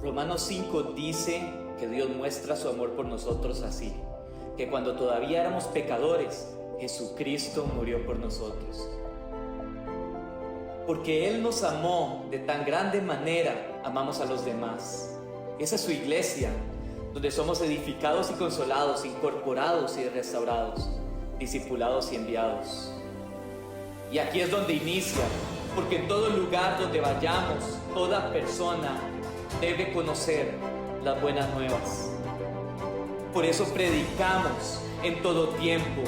Romanos 5 dice que Dios muestra su amor por nosotros así, que cuando todavía éramos pecadores, Jesucristo murió por nosotros. Porque Él nos amó de tan grande manera, amamos a los demás. Esa es su iglesia, donde somos edificados y consolados, incorporados y restaurados, discipulados y enviados. Y aquí es donde inicia, porque en todo lugar donde vayamos, toda persona debe conocer las buenas nuevas. Por eso predicamos en todo tiempo,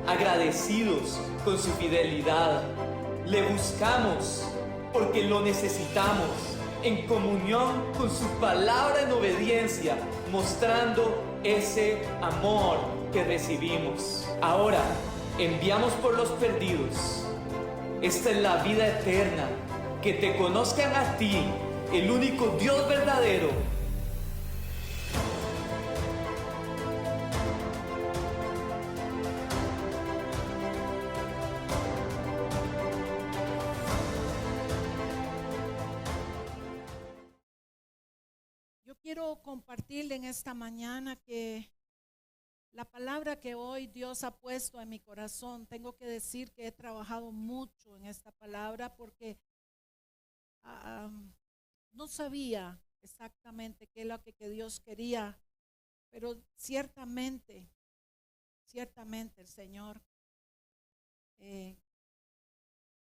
agradecidos con su fidelidad. Le buscamos porque lo necesitamos, en comunión con su palabra en obediencia, mostrando ese amor que recibimos. Ahora, enviamos por los perdidos. Esta es la vida eterna, que te conozcan a ti, el único Dios verdadero. Yo quiero compartirle en esta mañana que la palabra que hoy Dios ha puesto en mi corazón, tengo que decir que he trabajado mucho en esta palabra porque no sabía exactamente qué es lo que Dios quería, pero ciertamente el Señor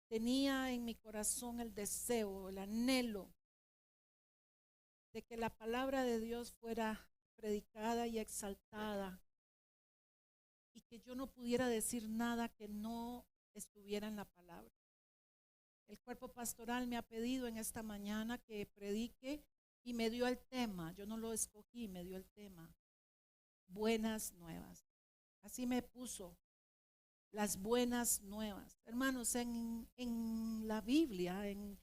tenía en mi corazón el deseo, el anhelo de que la palabra de Dios fuera predicada y exaltada y que yo no pudiera decir nada que no estuviera en la palabra. El cuerpo pastoral me ha pedido en esta mañana que predique y me dio el tema. Yo no lo escogí, me dio el tema. Buenas nuevas. Así me puso, las buenas nuevas. Hermanos, en la Biblia, en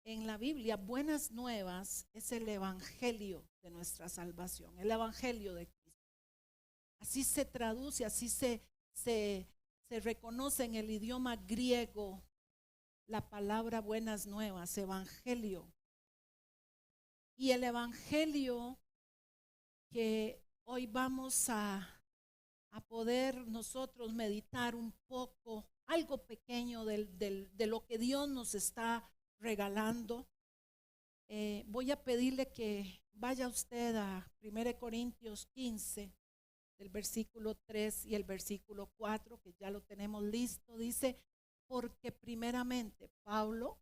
la Biblia, buenas nuevas es el evangelio de nuestra salvación, el evangelio de Cristo. Así se traduce, así se reconoce en el idioma griego la palabra buenas nuevas, evangelio. Y el evangelio que hoy vamos a poder nosotros meditar un poco, algo pequeño de lo que Dios nos está regalando. Voy a pedirle que vaya usted a 1 Corintios 15, del versículo 3 y el versículo 4, que ya lo tenemos listo. Dice, porque primeramente Pablo,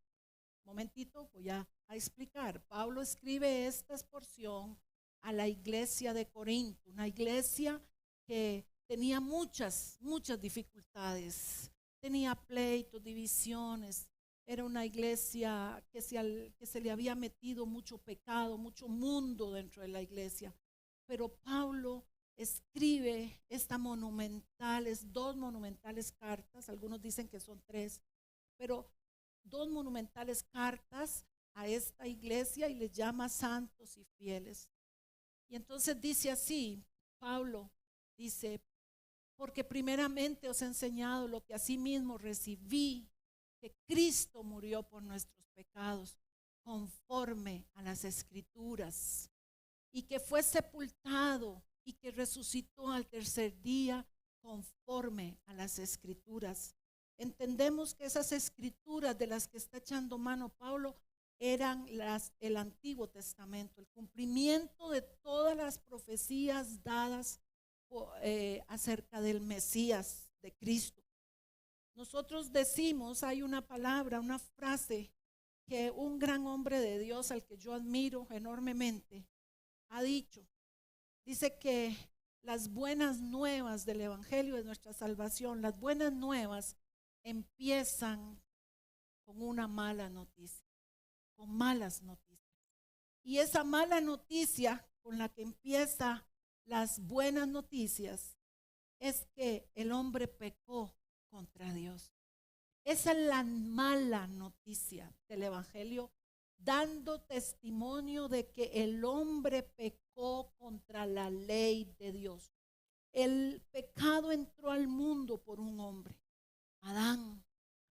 momentito, voy a explicar. Pablo escribe esta porción a la iglesia de Corinto, una iglesia que tenía muchas dificultades, tenía pleitos, divisiones. Era una iglesia que se le había metido mucho pecado, mucho mundo dentro de la iglesia. Pero Pablo escribe dos monumentales cartas, algunos dicen que son 3, pero 2 monumentales cartas a esta iglesia y les llama santos y fieles. Y entonces dice así, Pablo dice, porque primeramente os he enseñado lo que asimismo recibí, que Cristo murió por nuestros pecados, conforme a las Escrituras, y que fue sepultado y que resucitó al tercer día, conforme a las Escrituras. Entendemos que esas Escrituras de las que está echando mano Pablo eran el Antiguo Testamento, el cumplimiento de todas las profecías dadas acerca del Mesías, de Cristo. Nosotros decimos, hay una palabra, una frase que un gran hombre de Dios al que yo admiro enormemente ha dicho. Dice que las buenas nuevas del evangelio de nuestra salvación, las buenas nuevas empiezan con una mala noticia, con malas noticias. Y esa mala noticia con la que empieza las buenas noticias es que el hombre pecó contra Dios. Esa es la mala noticia del evangelio, dando testimonio de que el hombre pecó contra la ley de Dios. El pecado entró al mundo por un hombre, Adán.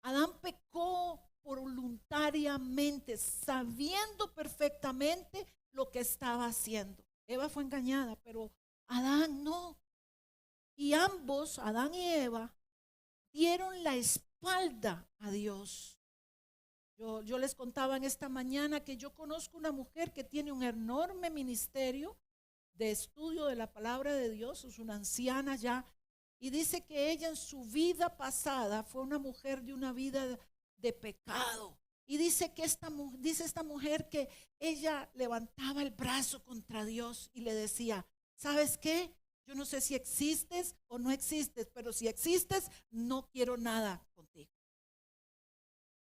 Adán pecó voluntariamente, sabiendo perfectamente lo que estaba haciendo. Eva fue engañada, pero Adán no. Y ambos, Adán y Eva, dieron la espalda a Dios. Yo les contaba en esta mañana que yo conozco una mujer que tiene un enorme ministerio de estudio de la palabra de Dios, es una anciana ya, y dice que ella en su vida pasada fue una mujer de una vida de pecado. Y dice que dice esta mujer que ella levantaba el brazo contra Dios y le decía, ¿sabes qué? Yo no sé si existes o no existes, pero si existes, no quiero nada contigo.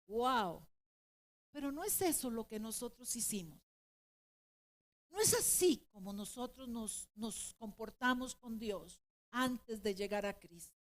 Wow. Pero no es eso lo que nosotros hicimos. No es así como nosotros nos comportamos con Dios antes de llegar a Cristo.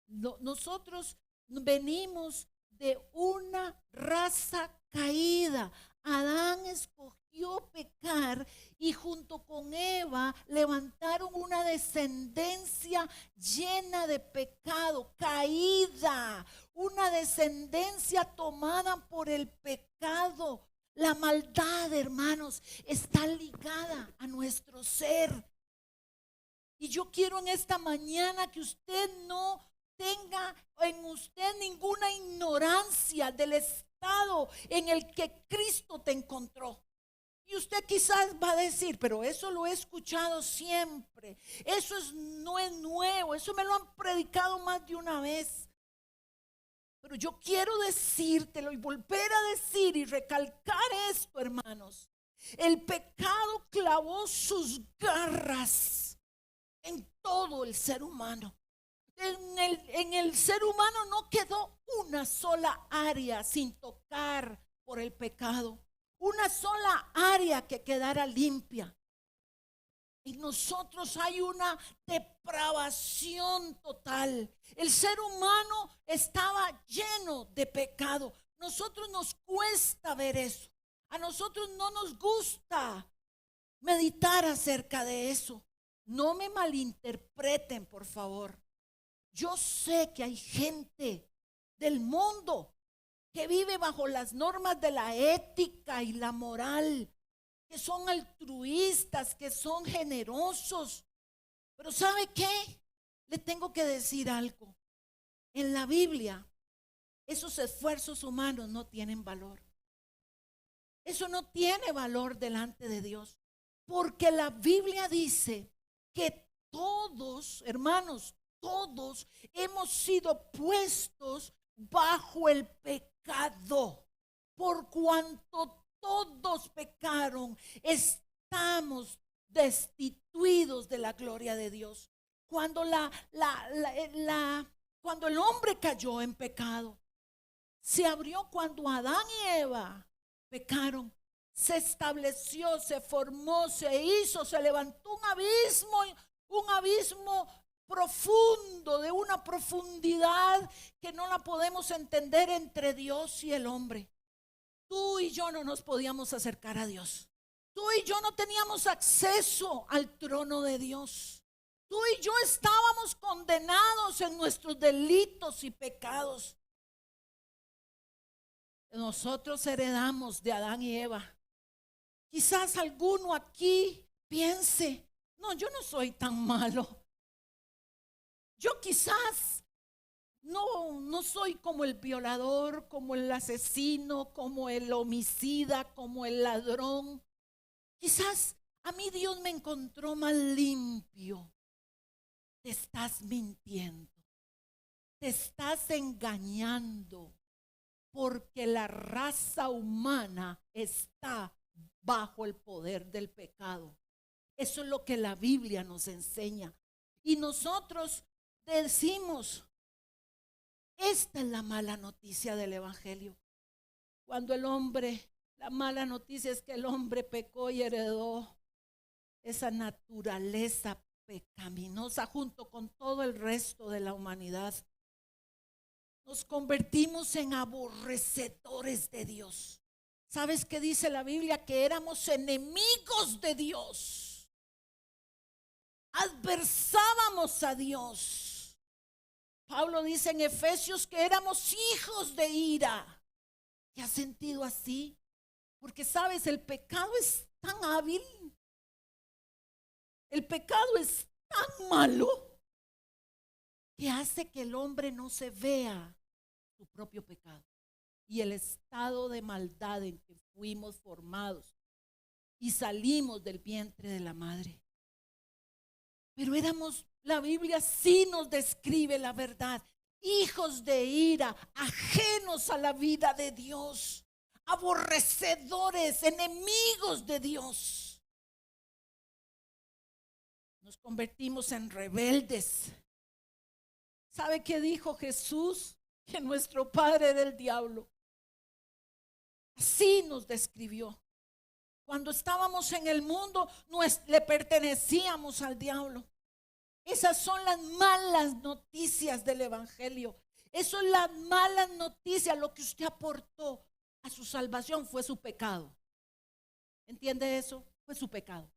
Nosotros venimos de una raza caída. Adán escogió pecar y junto con Eva levantaron una descendencia llena de pecado, caída, una descendencia tomada por el pecado. La maldad, hermanos, está ligada a nuestro ser. Y yo quiero en esta mañana que usted no tenga en usted ninguna ignorancia del estado en el que Cristo te encontró. Y usted quizás va a decir, pero eso lo he escuchado siempre. Eso no es nuevo, eso me lo han predicado más de una vez. Pero yo quiero decírtelo y volver a decir y recalcar esto, hermanos. El pecado clavó sus garras en todo el ser humano. En el ser humano no quedó una sola área sin tocar por el pecado. Una sola área que quedara limpia. En nosotros hay una depravación total. El ser humano estaba lleno de pecado. Nosotros nos cuesta ver eso. A nosotros no nos gusta meditar acerca de eso. No me malinterpreten, por favor. Yo sé que hay gente del mundo que vive bajo las normas de la ética y la moral, que son altruistas, que son generosos. Pero ¿sabe qué? Le tengo que decir algo. En la Biblia, esos esfuerzos humanos no tienen valor. Eso no tiene valor delante de Dios. Porque la Biblia dice que todos, hermanos, todos hemos sido puestos bajo el pecado. Por cuanto todos pecaron, estamos destituidos de la gloria de Dios. Cuando cuando el hombre cayó en pecado, se abrió cuando Adán y Eva pecaron. Se estableció, se formó, se hizo, se levantó un abismo profundo, de una profundidad que no la podemos entender entre Dios y el hombre. Tú y yo no nos podíamos acercar a Dios. Tú y yo no teníamos acceso al trono de Dios. Tú y yo estábamos condenados en nuestros delitos y pecados. Nosotros heredamos de Adán y Eva. Quizás alguno aquí piense, no, yo no soy tan malo. Yo quizás no soy como el violador, como el asesino, como el homicida, como el ladrón. Quizás a mí Dios me encontró más limpio. Te estás mintiendo. Te estás engañando. Porque la raza humana está bajo el poder del pecado. Eso es lo que la Biblia nos enseña. Y nosotros decimos, esta es la mala noticia del Evangelio. Cuando la mala noticia es que el hombre pecó y heredó esa naturaleza pecaminosa junto con todo el resto de la humanidad. Nos convertimos en aborrecedores de Dios. ¿Sabes qué dice la Biblia? Que éramos enemigos de Dios. Adversábamos a Dios. Pablo dice en Efesios que éramos hijos de ira. ¿Te has sentido así? Porque sabes, el pecado es tan hábil. El pecado es tan malo que hace que el hombre no se vea su propio pecado y el estado de maldad en que fuimos formados y salimos del vientre de la madre. Pero la Biblia sí nos describe la verdad, hijos de ira, ajenos a la vida de Dios, aborrecedores, enemigos de Dios. Nos convertimos en rebeldes. ¿Sabe qué dijo Jesús? Que nuestro padre era el diablo. Así nos describió. Cuando estábamos en el mundo, le pertenecíamos al diablo. Esas son las malas noticias del evangelio. Eso es las malas noticias. Lo que usted aportó a su salvación fue su pecado. ¿Entiende eso? Fue su pecado.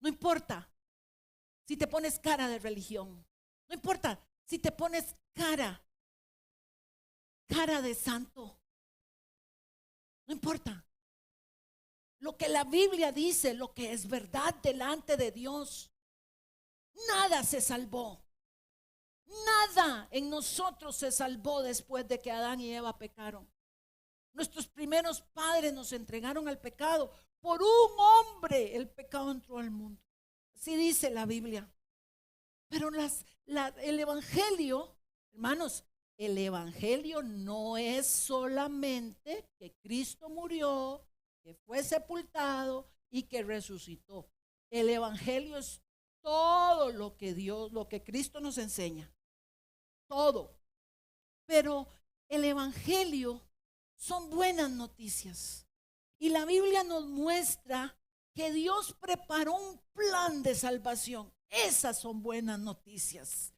No importa si te pones cara de religión. No importa si te pones cara de santo. No importa. Lo que la Biblia dice, lo que es verdad delante de Dios. Nada se salvó. Nada en nosotros se salvó después de que Adán y Eva pecaron. Nuestros primeros padres nos entregaron al pecado. Por un hombre el pecado entró al mundo. Así dice la Biblia. Pero el evangelio, hermanos, el evangelio no es solamente que Cristo murió, que fue sepultado y que resucitó. El evangelio es todo lo que Cristo nos enseña. Todo. Pero el evangelio son buenas noticias. Y la Biblia nos muestra que Dios preparó un plan de salvación. Esas son buenas noticias.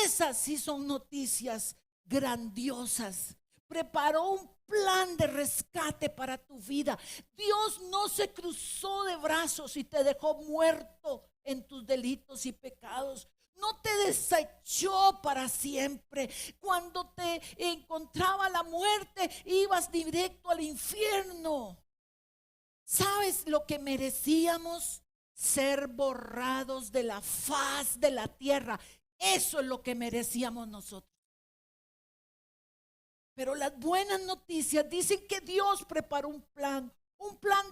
Esas sí son noticias grandiosas. Preparó un plan de rescate para tu vida. Dios no se cruzó de brazos y te dejó muerto en tus delitos y pecados. No te desechó para siempre. Cuando te encontraba la muerte, ibas directo al infierno. ¿Sabes lo que merecíamos? Ser borrados de la faz de la tierra. Eso es lo que merecíamos nosotros. Pero las buenas noticias dicen que Dios preparó un plan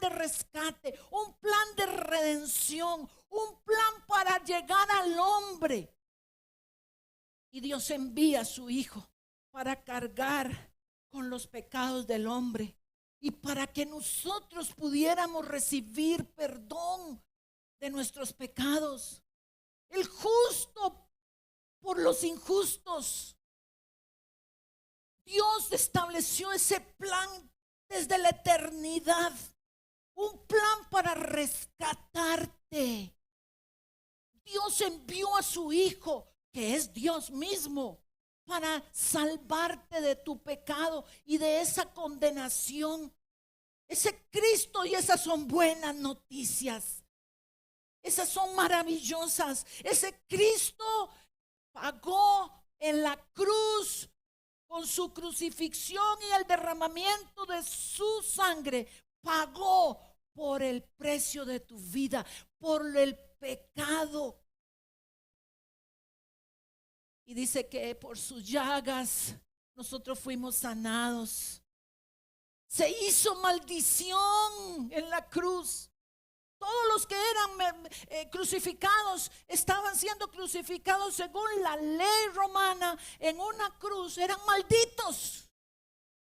de rescate, un plan de redención, un plan para llegar al hombre. Y Dios envía a su Hijo para cargar con los pecados del hombre y para que nosotros pudiéramos recibir perdón de nuestros pecados. El justo por los injustos. Dios estableció ese plan desde la eternidad. Un plan para rescatarte. Dios envió a su Hijo, que es Dios mismo, para salvarte de tu pecado y de esa condenación. Ese Cristo, y esas son buenas noticias. Esas son maravillosas. Ese Cristo pagó en la cruz con su crucifixión y el derramamiento de su sangre. Pagó por el precio de tu vida, por el pecado. Y dice que por sus llagas nosotros fuimos sanados. Se hizo maldición en la cruz. Todos los que eran crucificados estaban siendo crucificados según la ley romana en una cruz. Eran malditos.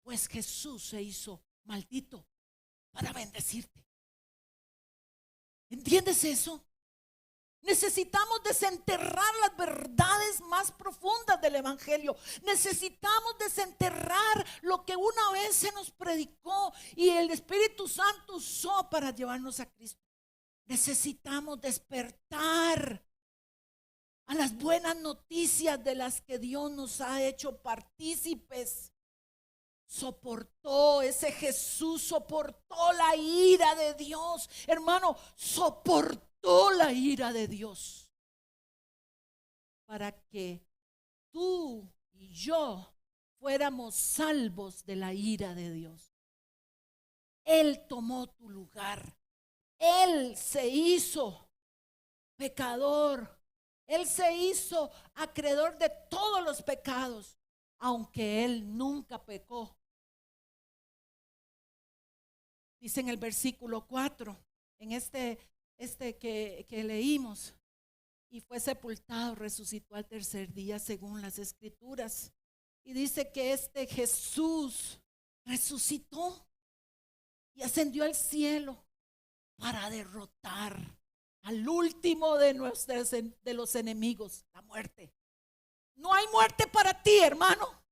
Pues Jesús se hizo maldito para bendecirte. ¿Entiendes eso? Necesitamos desenterrar las verdades más profundas del evangelio. Necesitamos desenterrar lo que una vez se nos predicó y el Espíritu Santo usó para llevarnos a Cristo. Necesitamos despertar a las buenas noticias de las que Dios nos ha hecho partícipes. Ese Jesús soportó la ira de Dios. Hermano, soportó la ira de Dios para que tú y yo fuéramos salvos de la ira de Dios. Él tomó tu lugar. Él se hizo pecador. Él se hizo acreedor de todos los pecados, aunque Él nunca pecó. Dice en el versículo 4, en este que leímos, y fue sepultado, resucitó al tercer día según las escrituras. Y dice que este Jesús resucitó y ascendió al cielo para derrotar al último de los enemigos, la muerte. No hay muerte para ti, hermano.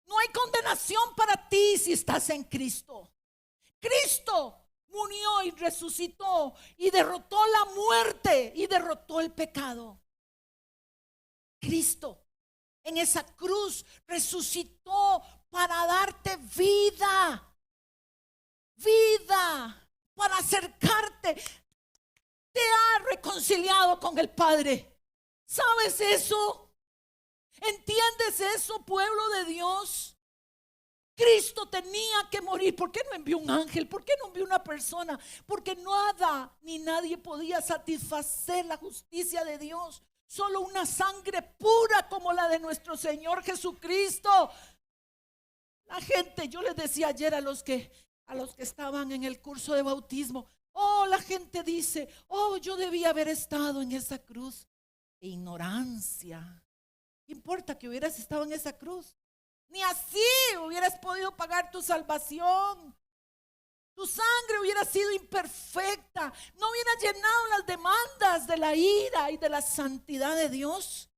No hay condenación para ti si estás en Cristo. Cristo murió y resucitó y derrotó la muerte y derrotó el pecado. Cristo en esa cruz resucitó para darte vida. Vida, para acercarte. Te ha reconciliado con el Padre. ¿Sabes eso? ¿Entiendes eso, pueblo de Dios? Cristo tenía que morir. ¿Por qué no envió un ángel? ¿Por qué no envió una persona? Porque nada ni nadie podía satisfacer la justicia de Dios. Solo una sangre pura como la de nuestro Señor Jesucristo. La gente, yo les decía ayer a los que estaban en el curso de bautismo, la gente dice, yo debía haber estado en esa cruz. Ignorancia. ¿Qué importa que hubieras estado en esa cruz? Ni así hubieras podido pagar tu salvación. Tu sangre hubiera sido imperfecta. No hubieras llenado las demandas de la ira y de la santidad de Dios.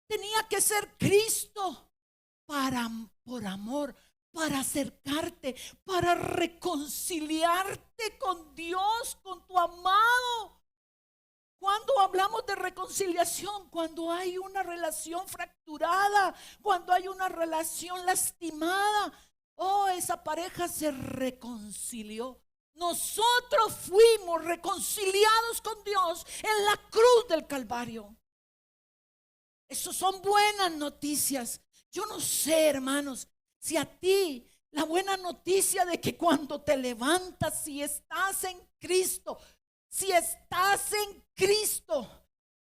Tenía que ser Cristo por amor, para acercarte, para reconciliarte con Dios, con tu amado. Cuando hablamos de reconciliación, cuando hay una relación fracturada, cuando hay una relación lastimada, esa pareja se reconcilió. Nosotros fuimos reconciliados con Dios en la cruz del Calvario. Eso son buenas noticias. Yo no sé, hermanos, si a ti la buena noticia de que cuando te levantas, si estás en Cristo,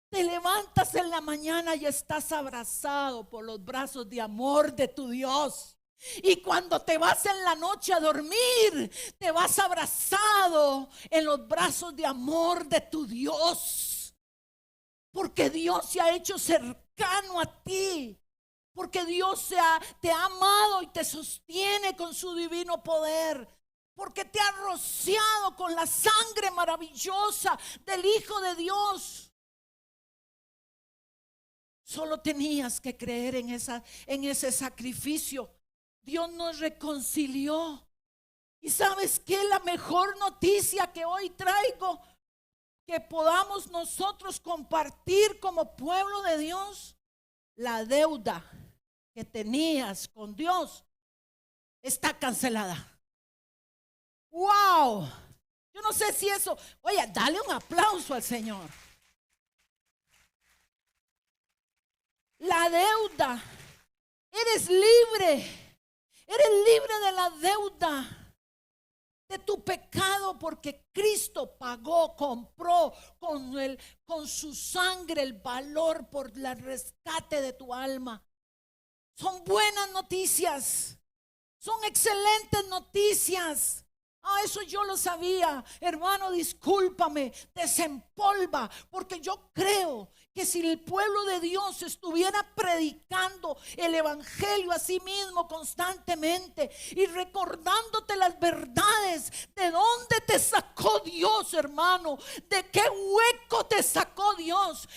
te levantas en la mañana y estás abrazado por los brazos de amor de tu Dios. Y cuando te vas en la noche a dormir, te vas abrazado en los brazos de amor de tu Dios. Porque Dios se ha hecho cercano a ti. Porque Dios te ha amado y te sostiene con su divino poder. Porque te ha rociado con la sangre maravillosa del Hijo de Dios. Solo tenías que creer en ese sacrificio. Dios nos reconcilió. ¿Y sabes qué? La mejor noticia que hoy traigo, que podamos nosotros compartir como pueblo de Dios, la deuda que tenías con Dios está cancelada. ¡Wow! Yo no sé si eso, oye, dale un aplauso al Señor. La deuda, eres libre de la deuda de tu pecado, porque Cristo pagó, compró con su sangre el valor por el rescate de tu alma. Son buenas noticias, son excelentes noticias. Eso yo lo sabía, hermano, discúlpame, desempolva, porque yo creo que si el pueblo de Dios estuviera predicando el evangelio a sí mismo constantemente y recordándote las verdades de dónde te sacó Dios, hermano, de qué hueco te sacó Dios.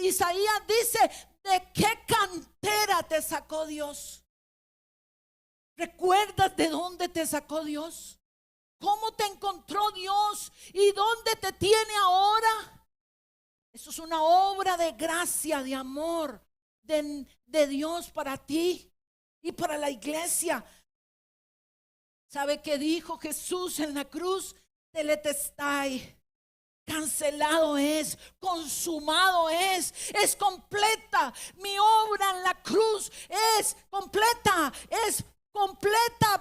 Isaías dice, ¿de qué cantera te sacó Dios? ¿Recuerdas de dónde te sacó Dios? ¿Cómo te encontró Dios y dónde te tiene ahora? Eso es una obra de gracia, de amor de Dios para ti y para la iglesia. ¿Sabe qué dijo Jesús en la cruz? Tetelestai. Cancelado es, consumado es completa. Mi obra en la cruz es completa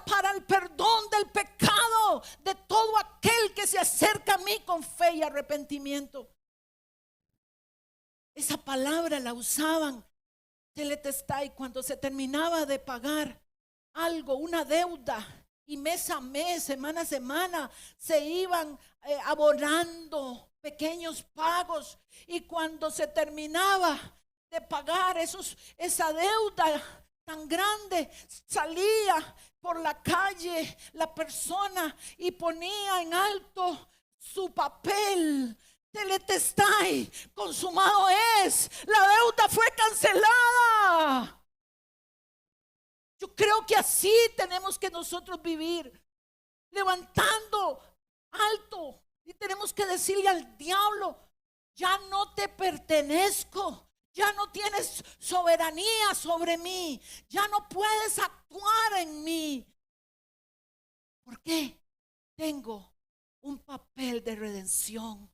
para el perdón del pecado de todo aquel que se acerca a mí con fe y arrepentimiento. Esa palabra la usaban teletestai cuando se terminaba de pagar algo, una deuda, y mes a mes, semana a semana, se iban abonando pequeños pagos, y cuando se terminaba de pagar esa deuda tan grande, salía por la calle la persona y ponía en alto su papel. Teletestai, consumado es, la deuda fue cancelada. Yo creo que así tenemos que nosotros vivir, levantando alto, y tenemos que decirle al diablo: ya no te pertenezco, ya no tienes soberanía sobre mí, ya no puedes actuar en mí. ¿Por qué? Tengo un papel de redención.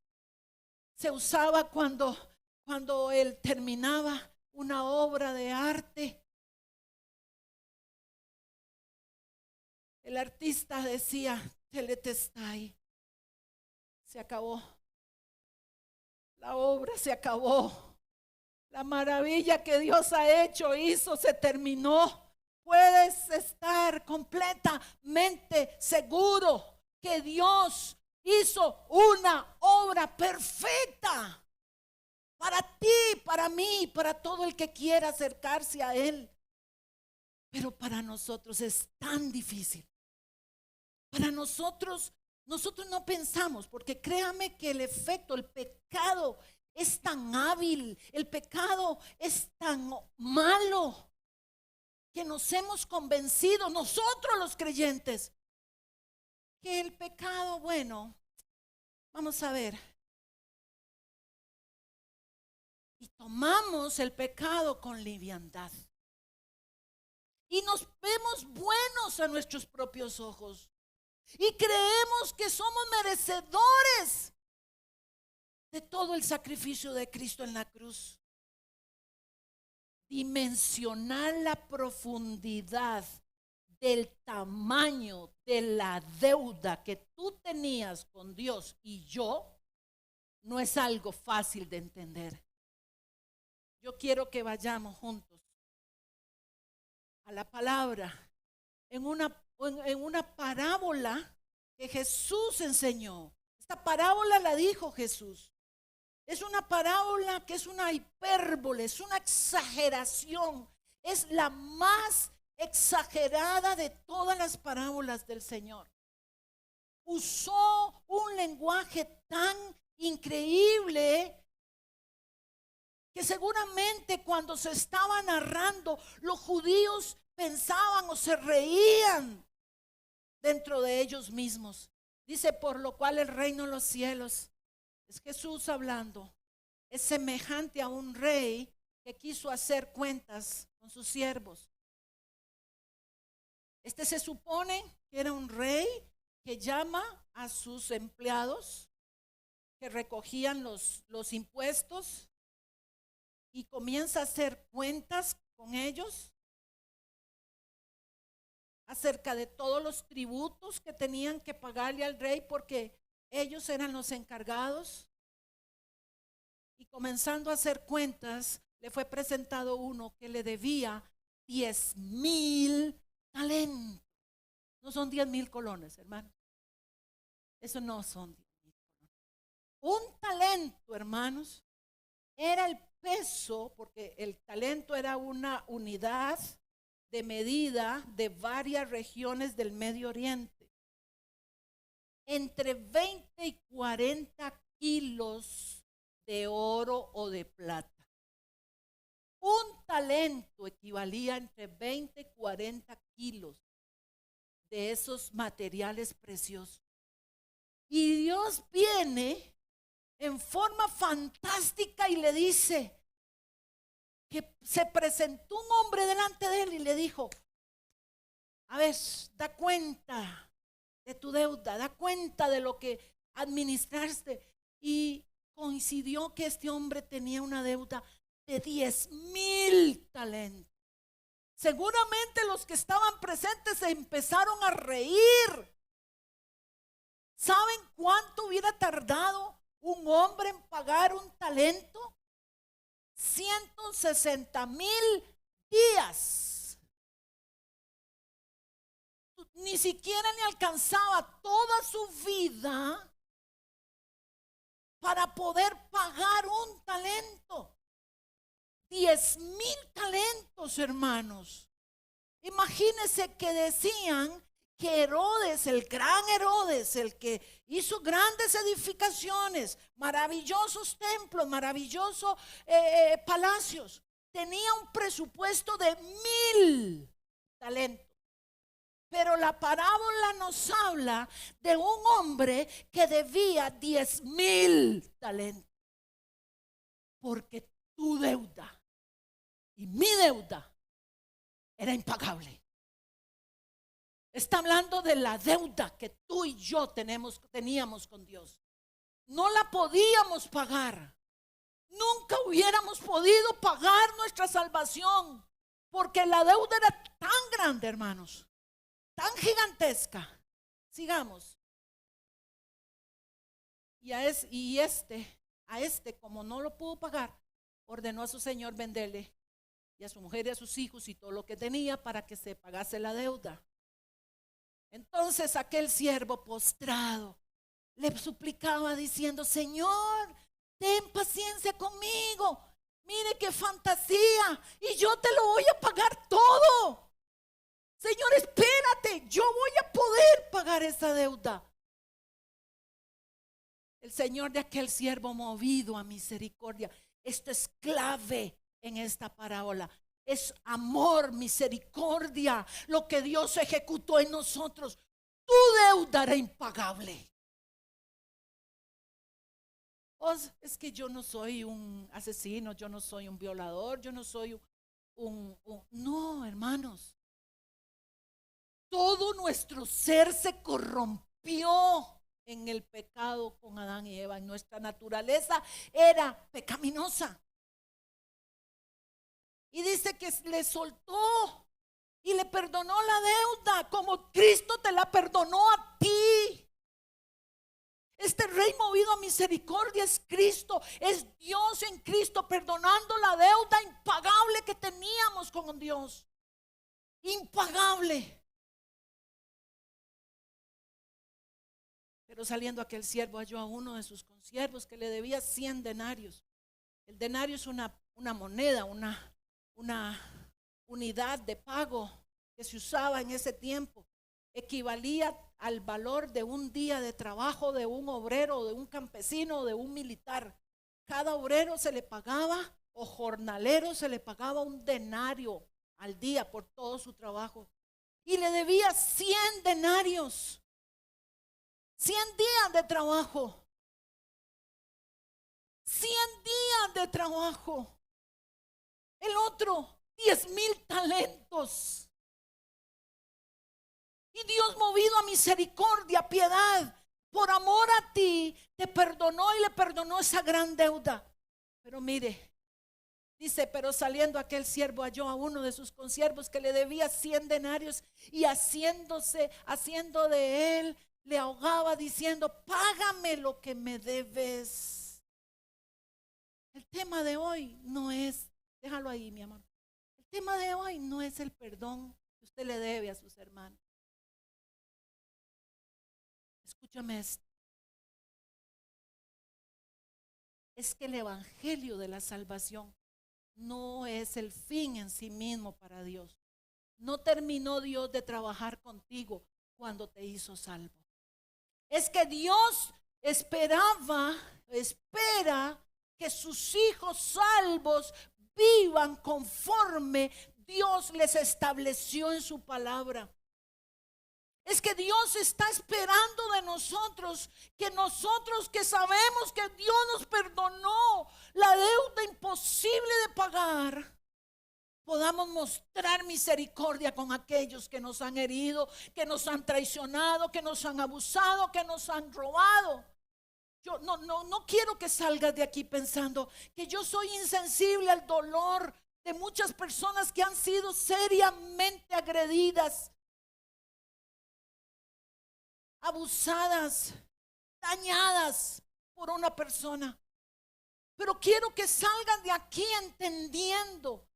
Se usaba cuando él terminaba una obra de arte. El artista decía: teletestai, se acabó. La obra se acabó. La maravilla que Dios hizo, se terminó. Puedes estar completamente seguro que Dios hizo una obra perfecta para ti, para mí, para todo el que quiera acercarse a Él. Pero para nosotros es tan difícil. Para nosotros no pensamos, porque créame que el efecto, el pecado es tan hábil, el pecado es tan malo, que nos hemos convencido nosotros los creyentes que el pecado, bueno, vamos a ver, y tomamos el pecado con liviandad y nos vemos buenos a nuestros propios ojos y creemos que somos merecedores de todo el sacrificio de Cristo en la cruz. Dimensionar la profundidad del tamaño de la deuda que tú tenías con Dios y yo no es algo fácil de entender. Yo quiero que vayamos juntos a la palabra en una parábola que Jesús enseñó. Esta parábola la dijo Jesús. Es una parábola que es una hipérbole, es una exageración, es la más exagerada de todas las parábolas del Señor. Usó un lenguaje tan increíble que seguramente cuando se estaba narrando, los judíos pensaban o se reían dentro de ellos mismos. Dice: por lo cual el reino de los cielos, es Jesús hablando, es semejante a un rey que quiso hacer cuentas con sus siervos. Este se supone que era un rey que llama a sus empleados que recogían los impuestos y comienza a hacer cuentas con ellos acerca de todos los tributos que tenían que pagarle al rey, porque ellos eran los encargados. Y comenzando a hacer cuentas, le fue presentado uno que le debía 10,000 talentos. No son 10,000 colones, hermano. Eso no son 10,000 colones. Un talento, hermanos, era el peso, porque el talento era una unidad de medida de varias regiones del Medio Oriente. Entre 20 y 40 kilos de oro o de plata. Un talento equivalía entre 20 y 40 kilos de esos materiales preciosos. Y Dios viene en forma fantástica y le dice que se presentó un hombre delante de él y le dijo: a ver, da cuenta de tu deuda, da cuenta de lo que administraste. Y coincidió que este hombre tenía una deuda de 10,000 talentos. Seguramente los que estaban presentes se empezaron a reír. ¿Saben cuánto hubiera tardado un hombre en pagar un talento? 160,000 días. Ni siquiera le alcanzaba toda su vida para poder pagar un talento. 10,000 talentos, hermanos. Imagínense que decían que Herodes, el gran Herodes, el que hizo grandes edificaciones, maravillosos templos, maravillosos palacios, tenía un presupuesto de 1,000 talentos. Pero la parábola nos habla de un hombre que debía 10,000 talentos. Porque tu deuda y mi deuda era impagable. Está hablando de la deuda que tú y yo teníamos con Dios. No la podíamos pagar. Nunca hubiéramos podido pagar nuestra salvación, porque la deuda era tan grande, hermanos, tan gigantesca. Sigamos. Y a este, como no lo pudo pagar, ordenó a su señor venderle y a su mujer y a sus hijos y todo lo que tenía para que se pagase la deuda. Entonces aquel siervo postrado le suplicaba diciendo: Señor, ten paciencia conmigo, mire qué fantasía, y yo te lo voy a pagar todo. Señor, espérate, yo voy a poder pagar esa deuda. El Señor de aquel siervo, movido a misericordia. Esto es clave en esta parábola. Es amor, misericordia, lo que Dios ejecutó en nosotros. Tu deuda era impagable. Es que yo no soy un asesino, yo no soy un violador, yo no soy no, hermanos. Todo nuestro ser se corrompió en el pecado con Adán y Eva. Nuestra naturaleza era pecaminosa. Y dice que le soltó y le perdonó la deuda como Cristo te la perdonó a ti. Este Rey movido a misericordia es Cristo, es Dios en Cristo perdonando la deuda impagable que teníamos con Dios. Impagable. Pero saliendo aquel siervo halló a uno de sus consiervos que le debía 100 denarios. El denario es una moneda, una unidad de pago que se usaba en ese tiempo. Equivalía al valor de un día de trabajo de un obrero, de un campesino, de un militar. Cada obrero se le pagaba, o jornalero se le pagaba un denario al día por todo su trabajo. Y le debía 100 denarios. 100 días de trabajo. 100 días de trabajo. El otro, 10,000 talentos. Y Dios, movido a misericordia, piedad, por amor a ti, te perdonó y le perdonó esa gran deuda. Pero mire, dice, pero saliendo aquel siervo halló a uno de sus consiervos que le debía 100 denarios y haciendo de él, le ahogaba diciendo: págame lo que me debes. El tema de hoy no es, déjalo ahí, mi amor. El tema de hoy no es el perdón que usted le debe a sus hermanos. Escúchame esto. Es que el evangelio de la salvación no es el fin en sí mismo para Dios. No terminó Dios de trabajar contigo cuando te hizo salvo. Es que Dios espera que sus hijos salvos vivan conforme Dios les estableció en su palabra. Es que Dios está esperando de nosotros que sabemos que Dios nos perdonó la deuda imposible de pagar, podamos mostrar misericordia con aquellos que nos han herido, que nos han traicionado, que nos han abusado, que nos han robado. Yo no quiero que salgas de aquí pensando que yo soy insensible al dolor de muchas personas que han sido seriamente agredidas, abusadas, dañadas por una persona. Pero quiero que salgan de aquí entendiendo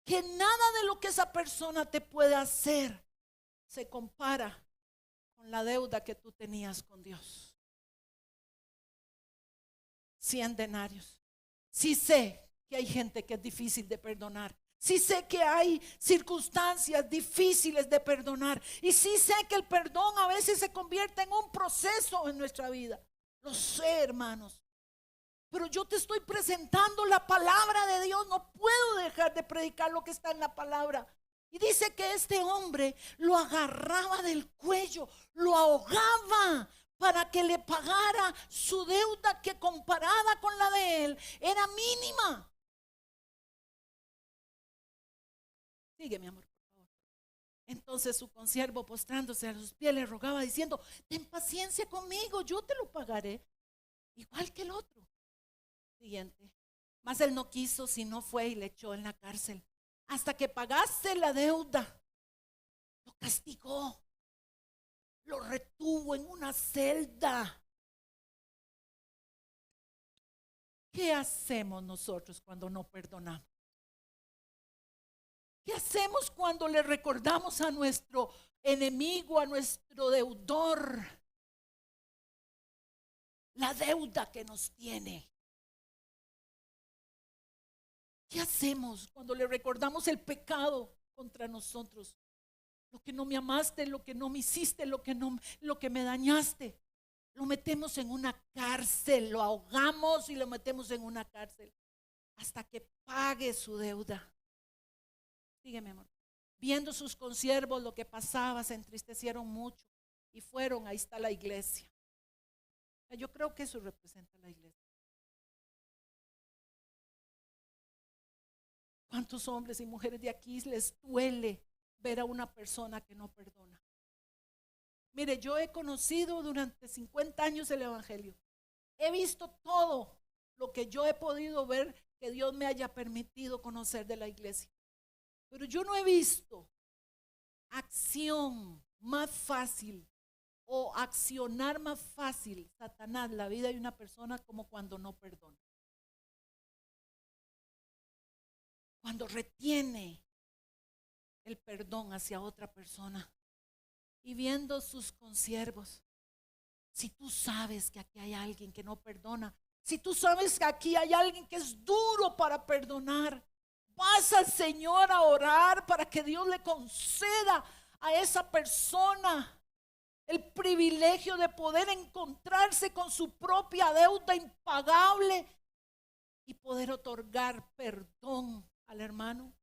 que nada de lo que esa persona te puede hacer se compara con la deuda que tú tenías con Dios. 100 denarios. Sí sé que hay gente que es difícil de perdonar. Sí sé que hay circunstancias difíciles de perdonar. Y sí sé que el perdón a veces se convierte en un proceso en nuestra vida. Lo sé, hermanos. Pero yo te estoy presentando la palabra de Dios. No puedo dejar de predicar lo que está en la palabra. Y dice que este hombre lo agarraba del cuello, lo ahogaba para que le pagara su deuda, que comparada con la de él era mínima. Sigue, mi amor, por favor. Entonces su consiervo, postrándose a sus pies, le rogaba diciendo: ten paciencia conmigo, yo te lo pagaré, igual que el otro. Siguiente. Mas él no quiso, sino fue y le echó en la cárcel hasta que pagase la deuda. Lo castigó, lo retuvo en una celda. ¿Qué hacemos nosotros cuando no perdonamos? ¿Qué hacemos cuando le recordamos a nuestro enemigo, a nuestro deudor, la deuda que nos tiene? ¿Qué hacemos cuando le recordamos el pecado contra nosotros? Lo que no me amaste, lo que no me hiciste, lo que me dañaste. Lo metemos en una cárcel, lo ahogamos y lo metemos en una cárcel hasta que pague su deuda. Sígueme, amor. Viendo sus consiervos lo que pasaba, se entristecieron mucho y fueron, ahí está la iglesia. Yo creo que eso representa la iglesia. ¿Cuántos hombres y mujeres de aquí les duele ver a una persona que no perdona? Mire, yo he conocido durante 50 años el evangelio. He visto todo lo que yo he podido ver que Dios me haya permitido conocer de la iglesia. Pero yo no he visto acción más fácil o accionar más fácil, Satanás, la vida de una persona como cuando no perdona. Cuando retiene el perdón hacia otra persona. Y viendo sus consiervos, si tú sabes que aquí hay alguien que no perdona, si tú sabes que aquí hay alguien que es duro para perdonar, vas al Señor a orar para que Dios le conceda a esa persona el privilegio de poder encontrarse con su propia deuda impagable y poder otorgar perdón al hermano.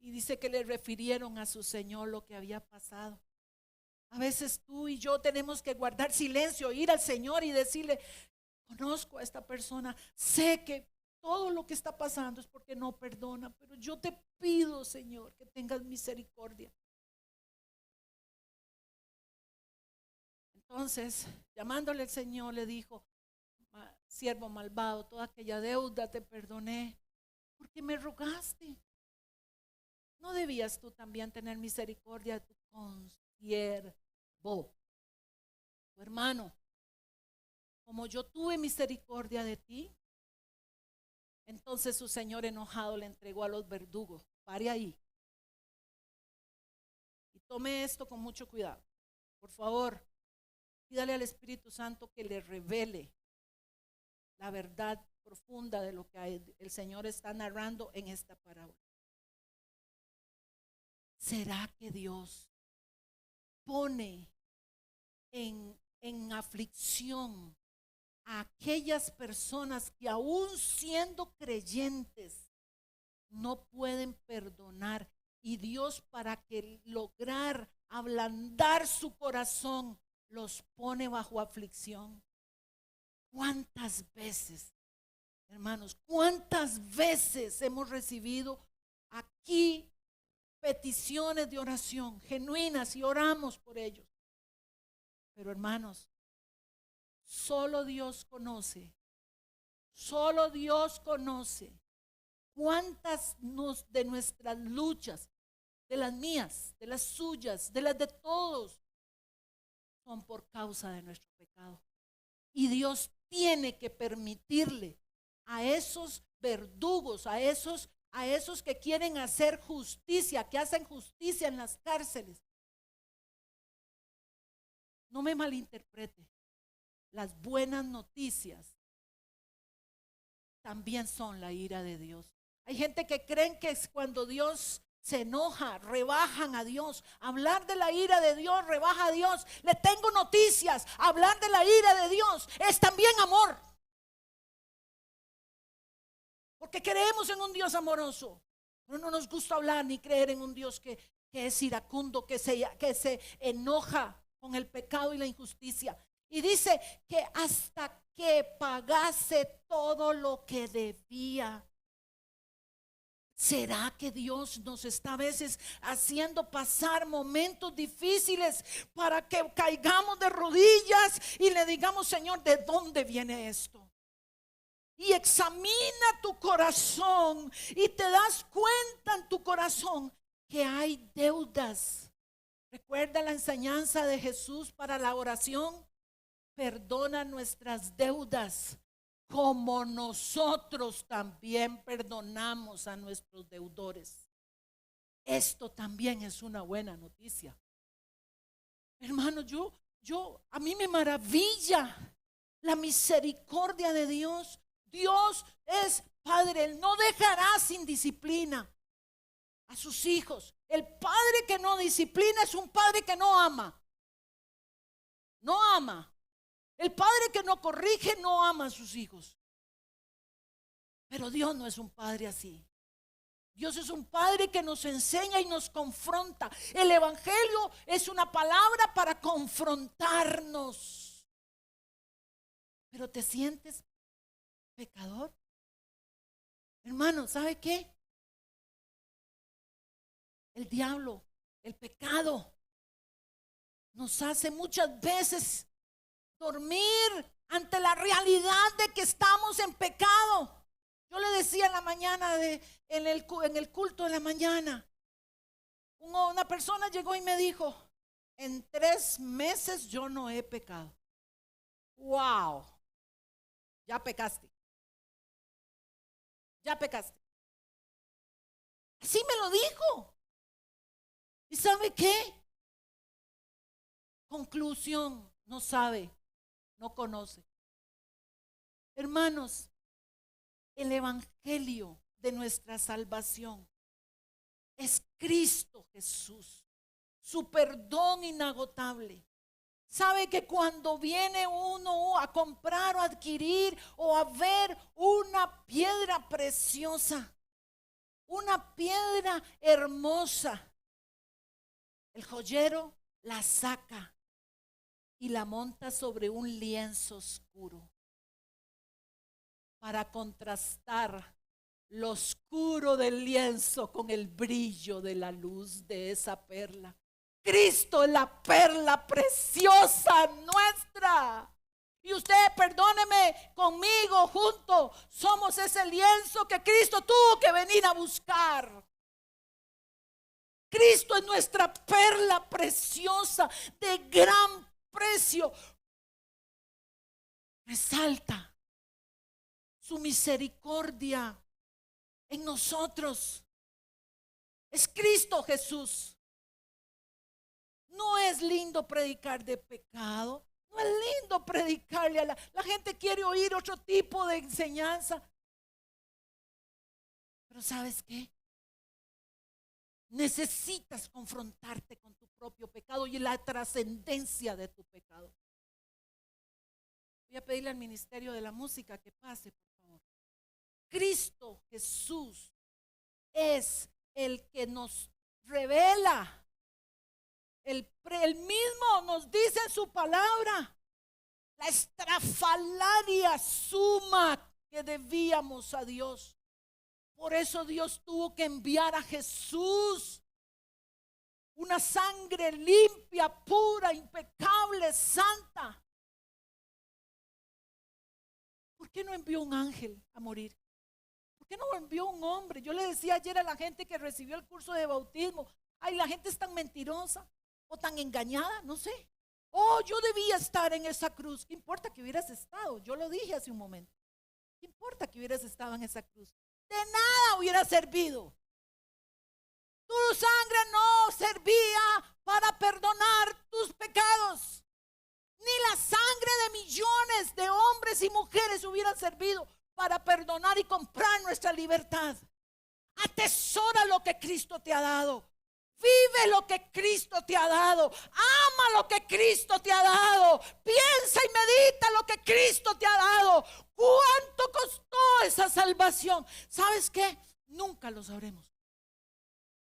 Y dice que le refirieron a su Señor lo que había pasado. A veces tú y yo tenemos que guardar silencio, ir al Señor y decirle: conozco a esta persona, sé que todo lo que está pasando es porque no perdona, pero yo te pido, Señor, que tengas misericordia. Entonces, llamándole al Señor, le dijo: siervo malvado, toda aquella deuda te perdoné porque me rogaste. ¿No debías tú también tener misericordia de tu consiervo, tu hermano, como yo tuve misericordia de ti? Entonces su señor enojado le entregó a los verdugos. Pare ahí y tome esto con mucho cuidado. Por favor, pídale al Espíritu Santo que le revele la verdad profunda de lo que el Señor está narrando en esta parábola. ¿Será que Dios pone en aflicción a aquellas personas que aún siendo creyentes no pueden perdonar? Y Dios, para que lograr ablandar su corazón, los pone bajo aflicción. ¿Cuántas veces, hermanos, cuántas veces hemos recibido aquí peticiones de oración genuinas y oramos por ellos? Pero hermanos, solo Dios conoce cuántas de nuestras luchas, de las mías, de las suyas, de las de todos, son por causa de nuestro pecado. Y Dios tiene que permitirle a esos verdugos, a esos que quieren hacer justicia, que hacen justicia en las cárceles. No me malinterprete. Las buenas noticias también son la ira de Dios. Hay gente que creen que es cuando Dios se enoja, rebajan a Dios. Hablar de la ira de Dios rebaja a Dios. Le tengo noticias. Hablar de la ira de Dios es también amor. Porque creemos en un Dios amoroso. Pero no nos gusta hablar ni creer en un Dios que es iracundo, que se enoja con el pecado y la injusticia. Y dice que hasta que pagase todo lo que debía. ¿Será que Dios nos está a veces haciendo pasar momentos difíciles para que caigamos de rodillas y le digamos, Señor, ¿de dónde viene esto? Y examina tu corazón y te das cuenta en tu corazón que hay deudas. ¿Recuerda la enseñanza de Jesús para la oración? Perdona nuestras deudas, como nosotros también perdonamos a nuestros deudores. Esto también es una buena noticia. Hermano, a mí me maravilla la misericordia de Dios. Dios es Padre, Él no dejará sin disciplina a sus hijos. El padre que no disciplina es un padre que no ama. No ama. El padre que no corrige no ama a sus hijos. Pero Dios no es un padre así. Dios es un padre que nos enseña y nos confronta. El evangelio es una palabra para confrontarnos. Pero ¿te sientes pecador? Hermano, ¿sabe qué? El diablo, el pecado, nos hace muchas veces dormir ante la realidad de que estamos en pecado. Yo le decía en la mañana, en el culto de la mañana, una persona llegó y me dijo, en 3 meses yo no he pecado. ¡Wow! Ya pecaste. Ya pecaste. Así me lo dijo. ¿Y sabe qué? Conclusión, no sabe, no conoce. Hermanos, el evangelio de nuestra salvación es Cristo Jesús, su perdón inagotable. Sabe que cuando viene uno a comprar o adquirir o a ver una piedra preciosa, una piedra hermosa, el joyero la saca y la monta sobre un lienzo oscuro para contrastar lo oscuro del lienzo con el brillo de la luz de esa perla. Cristo es la perla preciosa nuestra. Y usted, perdóneme, conmigo junto somos ese lienzo que Cristo tuvo que venir a buscar. Cristo es nuestra perla preciosa de gran precio. Resalta su misericordia en nosotros. Es Cristo Jesús. No es lindo predicar de pecado. No es lindo predicarle a la gente quiere oír otro tipo de enseñanza. Pero ¿sabes qué? Necesitas confrontarte con tu propio pecado y la trascendencia de tu pecado. Voy a pedirle al Ministerio de la Música que pase, por favor. Cristo Jesús es el que nos revela. El mismo nos dice en su palabra la estrafalaria suma que debíamos a Dios. Por eso Dios tuvo que enviar a Jesús, una sangre limpia, pura, impecable, santa. ¿Por qué no envió un ángel a morir? ¿Por qué no envió un hombre? Yo le decía ayer a la gente que recibió el curso de bautismo, ay, la gente es tan mentirosa o tan engañada, no sé. Oh, yo debía estar en esa cruz. ¿Qué importa que hubieras estado? Yo lo dije hace un momento. ¿Qué importa que hubieras estado en esa cruz? De nada hubiera servido. Tu sangre no servía para perdonar tus pecados. Ni la sangre de millones de hombres y mujeres hubiera servido para perdonar y comprar nuestra libertad. Atesora lo que Cristo te ha dado. Vive lo que Cristo te ha dado. Ama lo que Cristo te ha dado. Piensa y medita lo que Cristo te ha dado. ¿Cuánto costó esa salvación? ¿Sabes qué? Nunca lo sabremos.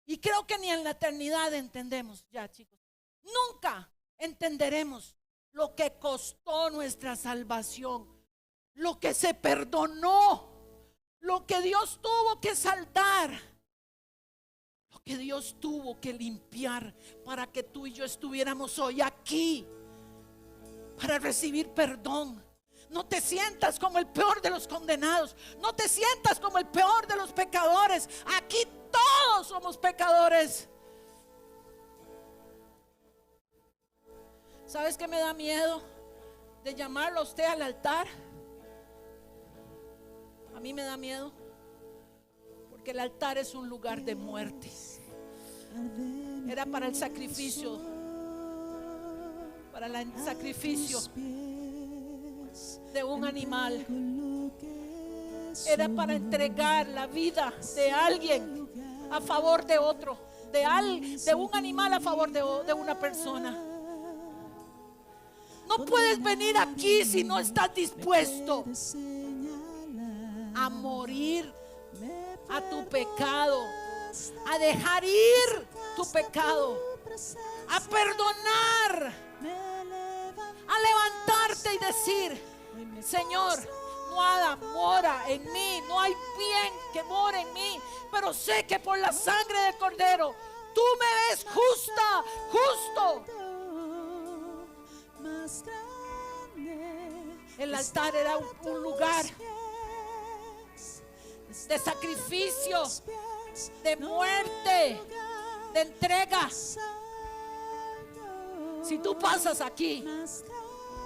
Y creo que ni en la eternidad entendemos ya, chicos. Nunca entenderemos lo que costó nuestra salvación. Lo que se perdonó. Lo que Dios tuvo que saldar. Lo que Dios tuvo que limpiar para que tú y yo estuviéramos hoy aquí. Para recibir perdón. No te sientas como el peor de los condenados. No te sientas como el peor de los pecadores. Aquí todos somos pecadores. ¿Sabes qué me da miedo? De llamarlo a usted al altar. A mí me da miedo. Porque el altar es un lugar de muerte. Era para el sacrificio. Para el sacrificio de un animal. Era para entregar la vida de alguien a favor de otro, de un animal a favor de una persona. No puedes venir aquí si no estás dispuesto a morir a tu pecado, a dejar ir tu pecado, a perdonar, a levantarte y decir: Señor, nada mora en mí, no hay bien que more en mí, pero sé que por la sangre del Cordero tú me ves justa, justo. El altar era un lugar de sacrificio, de muerte, de entrega. Si tú pasas aquí,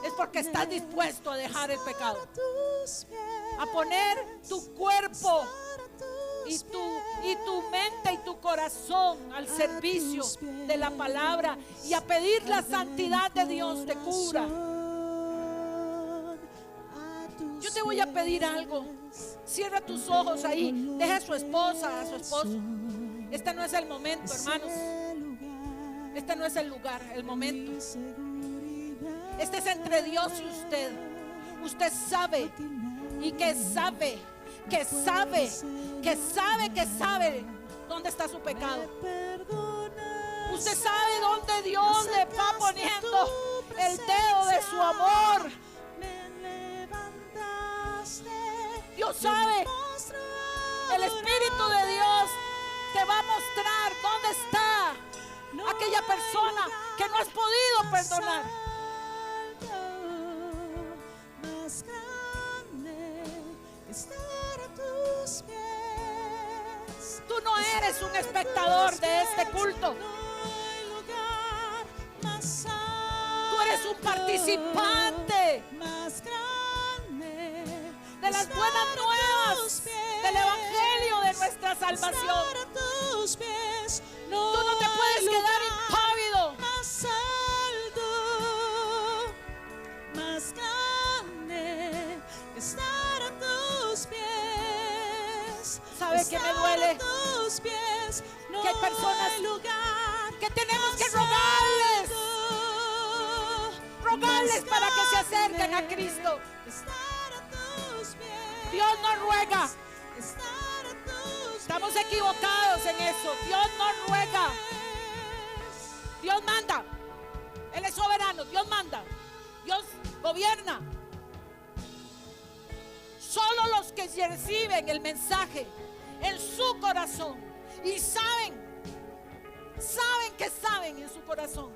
es porque estás dispuesto a dejar el pecado, a poner tu cuerpo y tu mente y tu corazón al servicio de la palabra y a pedir la santidad de Dios te cura. Yo te voy a pedir algo. Cierra tus ojos ahí. Deja a su esposa, a su esposo. Este no es el momento, hermanos. Este no es el lugar, el momento. Este es entre Dios y usted. Usted sabe y que sabe, que sabe, que sabe, que sabe dónde está su pecado. Usted sabe dónde Dios le va poniendo el dedo de su amor. Dios sabe. El Espíritu de Dios te va a mostrar dónde está aquella persona que no has podido perdonar. Más grande estar a tus pies. Tú no eres un espectador de este culto. Tú eres un participante de las buenas nuevas del Evangelio de nuestra salvación. Tú no te puedes quedar impávido. Más alto, más grande, estar a tus pies. ¿Sabe qué me duele? Que hay personas que tenemos que rogarles para que se acerquen a Cristo. Dios no ruega. Estamos equivocados en eso. Dios no ruega. Dios manda. Él es soberano. Dios manda. Dios gobierna. Solo los que reciben el mensaje en su corazón y saben en su corazón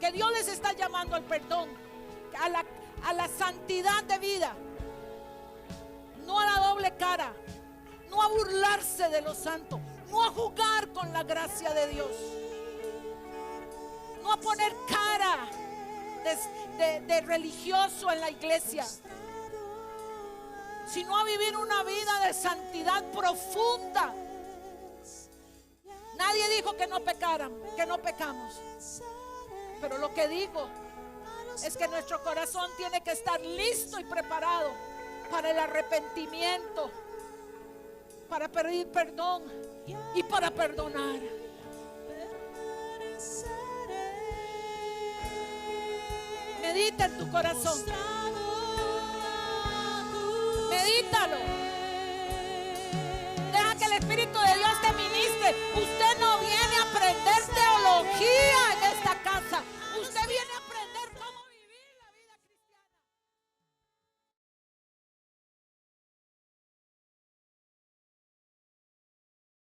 que Dios les está llamando al perdón, a la santidad de vida, no a la doble cara, no a burlarse de los santos, no a jugar con la gracia de Dios, no a poner cara de religioso en la iglesia, sino a vivir una vida de santidad profunda. Nadie dijo que no pecamos. Pero lo que digo es que nuestro corazón tiene que estar listo y preparado para el arrepentimiento, para pedir perdón y para perdonar. Medita en tu corazón. Medítalo. Deja que el Espíritu de Dios te ministre. Usted